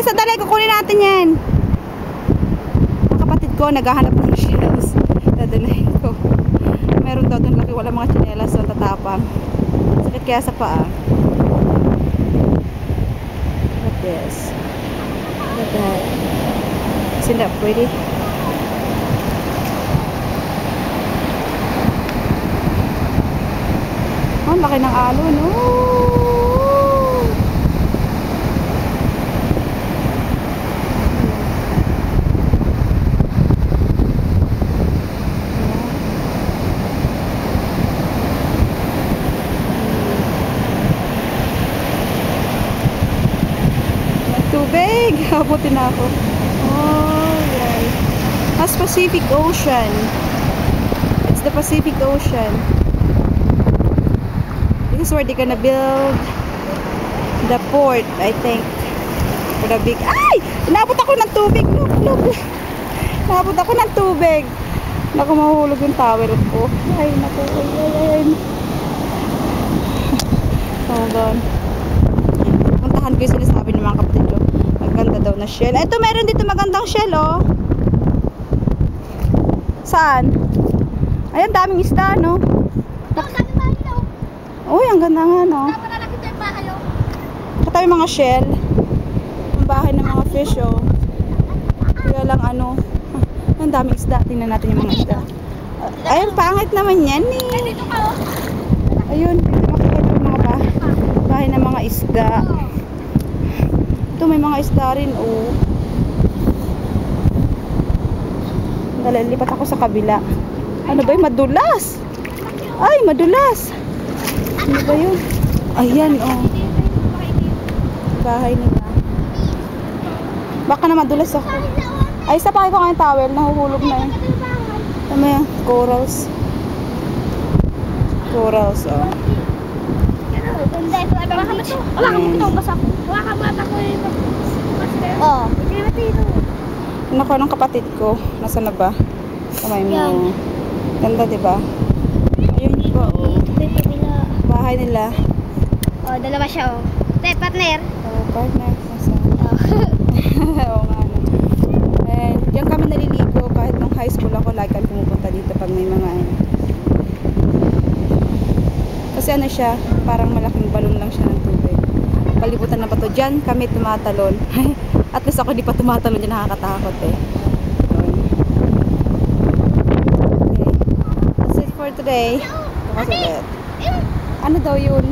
sandali, kukunin natin yan. Ang kapatid ko, naghahanap ng shells. Dadalahin ko. Meron daw doon laki, wala mga tsinelas, so tatapang. Sakit kaya sa paa. Look this. Look at that. Isn't that pretty? Oh, laki ng alon. Oh! Tubig! Abutin na ako. Oh, right. That's Pacific Ocean. It's the Pacific Ocean. This is where they're gonna build the port, I think. For the big... Ay! Inabot ako ng tubig! Look, look! Inabot ako ng tubig! Naku, mahulog yung towel ko. Ay, naku, ay. Hold on. Puntahan ko yung sinasabi ng mga kapatid ko. Maganda daw na shell. Ito, meron dito magandang shell, oh. Saan? Ayan, daming isda, no? Uy, ang ganda nga, no? Ito yung mga shell. Ang bahay ng mga fish, oh. Kaya lang, ano. Ang daming isda. Tingnan natin yung mga isda. Ayun, pangit naman yan, eh. Ayun, makikita yung mga bahay ng mga isda. Ito, may mga isda rin, oh. Nalilipat ako sa kabila. Ano ba yun? Madulas! Ay, madulas! Ano ba yun? Ayan, oh. Bahay nila. Baka na madulas ako. Ay, isa pa ko nga yung towel. Nahuhulog na yun. Tama yan. Corals. Corals, oh. Wala ka mo ito. Basta ko. Wala ka mata ko yung oh. Nakuha ng kapatid ko. Nasaan na ba? Kamay mo. Ganda, diba? Ayun po, oh. Bahay nila. Oh, dalawa siya, oh. Partner. Oh, partner. Oo nga, no. And diyan kami naliligo kahit nung high school ako, lagi kami pumupunta dito pag may mga kasi ano siya, parang malaking balon lang siya ng tubig. Palibutan na pa to. Diyan kami tumatalon. At least ako di pa tumatalon, diyan nakakatakot, eh. Okay. That's it for today. Bukas ulit. Ano daw yun?